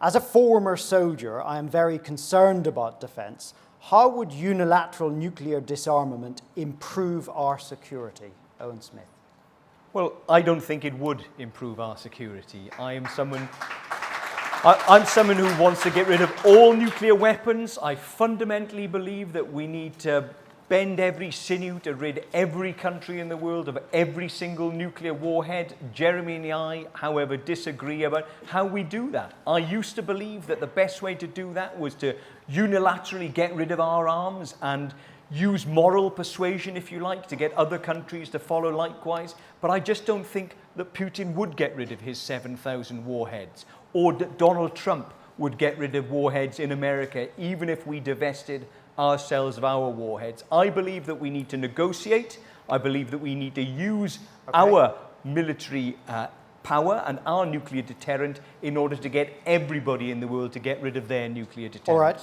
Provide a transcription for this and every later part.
As a former soldier, I am very concerned about defence. How would unilateral nuclear disarmament improve our security? Owen Smith. Well, I don't think it would improve our security. I'm someone who wants to get rid of all nuclear weapons. I fundamentally believe that we need to bend every sinew to rid every country in the world of every single nuclear warhead. Jeremy and I, however, disagree about how we do that. I used to believe that the best way to do that was to unilaterally get rid of our arms and use moral persuasion, if you like, to get other countries to follow likewise. But I just don't think that Putin would get rid of his 7,000 warheads, or that Donald Trump would get rid of warheads in America, even if we divested ourselves of our warheads. I believe that we need to negotiate. I believe that we need to use our military power and our nuclear deterrent in order to get everybody in the world to get rid of their nuclear deterrent. All right.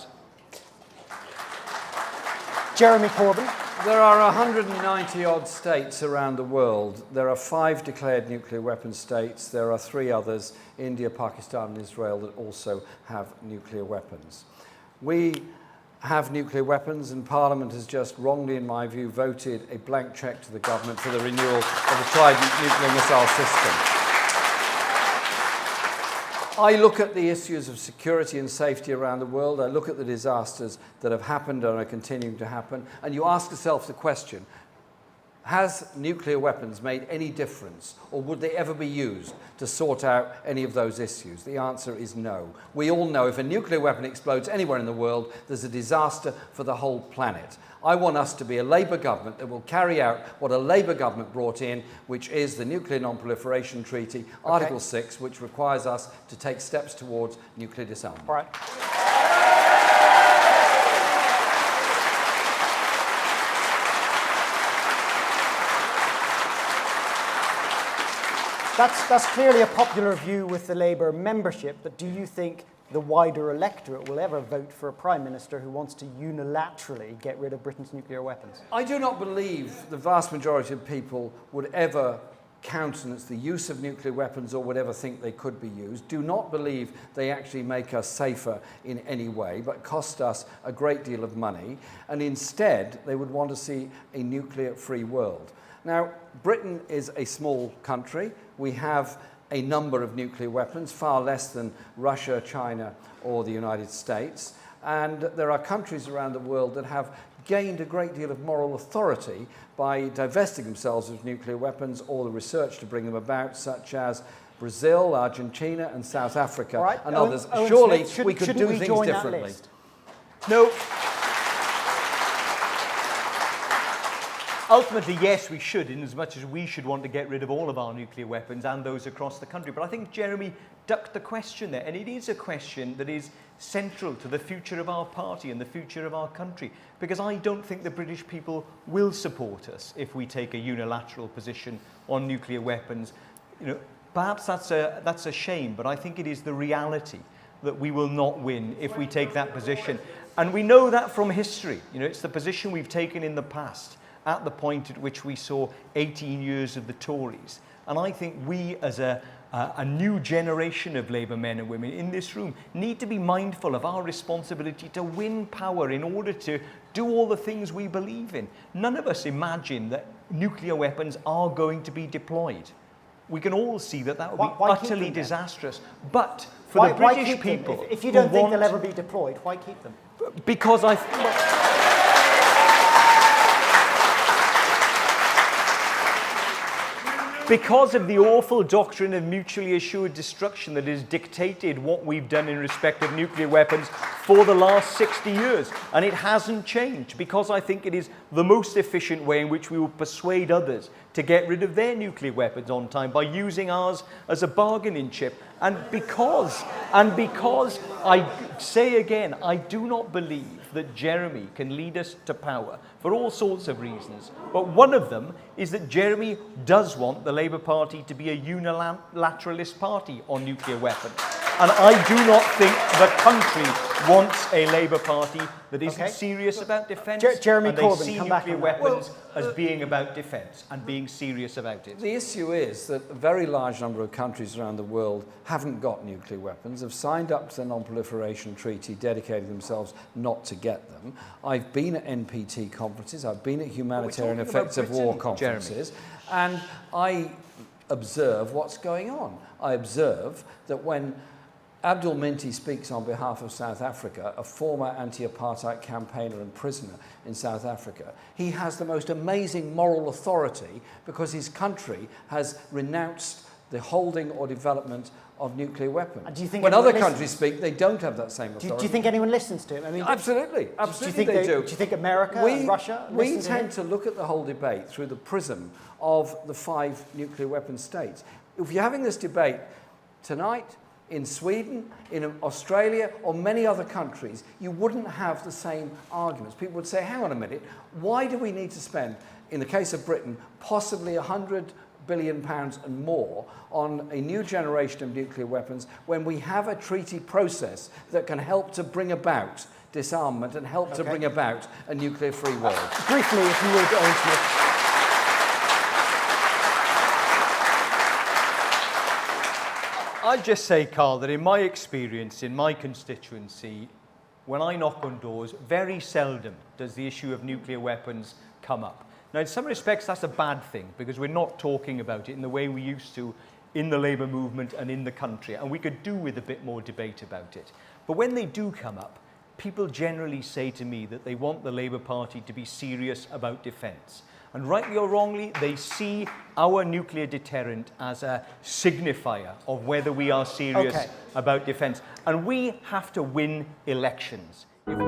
Jeremy Corbyn. There are 190 odd states around the world. There are 5 declared nuclear weapon states. There are 3 others, India, Pakistan and Israel, that also have nuclear weapons. We have nuclear weapons, and Parliament has just wrongly, in my view, voted a blank cheque to the government for the renewal of the Trident nuclear missile system. I look at the issues of security and safety around the world. I look at the disasters that have happened and are continuing to happen, and you ask yourself the question, has nuclear weapons made any difference, or would they ever be used to sort out any of those issues? The answer is no. We all know if a nuclear weapon explodes anywhere in the world, there's a disaster for the whole planet. I want us to be a Labour government that will carry out what a Labour government brought in, which is the Nuclear Non-Proliferation Treaty, Article 6, which requires us to take steps towards nuclear disarmament. All right. That's clearly a popular view with the Labour membership, but do you think the wider electorate will ever vote for a Prime Minister who wants to unilaterally get rid of Britain's nuclear weapons? I do not believe the vast majority of people would ever countenance the use of nuclear weapons or would ever think they could be used. Do not believe they actually make us safer in any way, but cost us a great deal of money. And instead, they would want to see a nuclear-free world. Now, Britain is a small country. We have a number of nuclear weapons, far less than Russia, China, or the United States. And there are countries around the world that have gained a great deal of moral authority by divesting themselves of nuclear weapons or the research to bring them about, such as Brazil, Argentina, and South Africa, and others. Surely we could do things differently. No. Ultimately, yes, we should, in as much as we should want to get rid of all of our nuclear weapons and those across the country. But I think Jeremy ducked the question there, and it is a question that is central to the future of our party and the future of our country, because I don't think the British people will support us if we take a unilateral position on nuclear weapons. You know, perhaps that's a shame, but I think it is the reality that we will not win if we take that position. And we know that from history. You know, it's the position we've taken in the past, at the point at which we saw 18 years of the Tories. And I think we, as a new generation of Labour men and women in this room, need to be mindful of our responsibility to win power in order to do all the things we believe in. None of us imagine that nuclear weapons are going to be deployed. We can all see that that would be utterly disastrous. But for the British people, if you don't think they'll ever be deployed, why keep them? Because because of the awful doctrine of mutually assured destruction that has dictated what we've done in respect of nuclear weapons for the last 60 years. And it hasn't changed, because I think it is the most efficient way in which we will persuade others to get rid of their nuclear weapons on time, by using ours as a bargaining chip. And because I say again, I do not believe that Jeremy can lead us to power for all sorts of reasons. But one of them is that Jeremy does want the Labour Party to be a unilateralist party on nuclear weapons. And I do not think the country wants a Labour Party that isn't serious about defence. Jeremy and they Corbyn, see come back nuclear on that. weapons as being about defence and being serious about it. The issue is that a very large number of countries around the world haven't got nuclear weapons, have signed up to the Non-Proliferation Treaty, dedicated themselves not to get them. I've been at NPT conferences, I've been at humanitarian effects of war conferences, and I observe what's going on. I observe that when Abdul Minty speaks on behalf of South Africa, a former anti-apartheid campaigner and prisoner in South Africa. He has the most amazing moral authority because his country has renounced the holding or development of nuclear weapons. Do you think when other countries speak, they don't have that same authority. Do you think anyone listens to him? I mean, absolutely, absolutely they do. Do you think America and Russia We listen tend to look at the whole debate through the prism of the 5 nuclear weapon states. If you're having this debate tonight, in Sweden, in Australia, or many other countries, you wouldn't have the same arguments. People would say, hang on a minute, why do we need to spend, in the case of Britain, possibly £100 billion and more on a new generation of nuclear weapons when we have a treaty process that can help to bring about disarmament and help to bring about a nuclear-free world? Briefly, if you would, Owen Smith. I'd just say, Carl, that in my experience, in my constituency, when I knock on doors, very seldom does the issue of nuclear weapons come up. Now, in some respects, that's a bad thing, because we're not talking about it in the way we used to in the Labour movement and in the country, and we could do with a bit more debate about it. But when they do come up, people generally say to me that they want the Labour Party to be serious about defence. And rightly or wrongly, they see our nuclear deterrent as a signifier of whether we are serious about defence. And we have to win elections. If we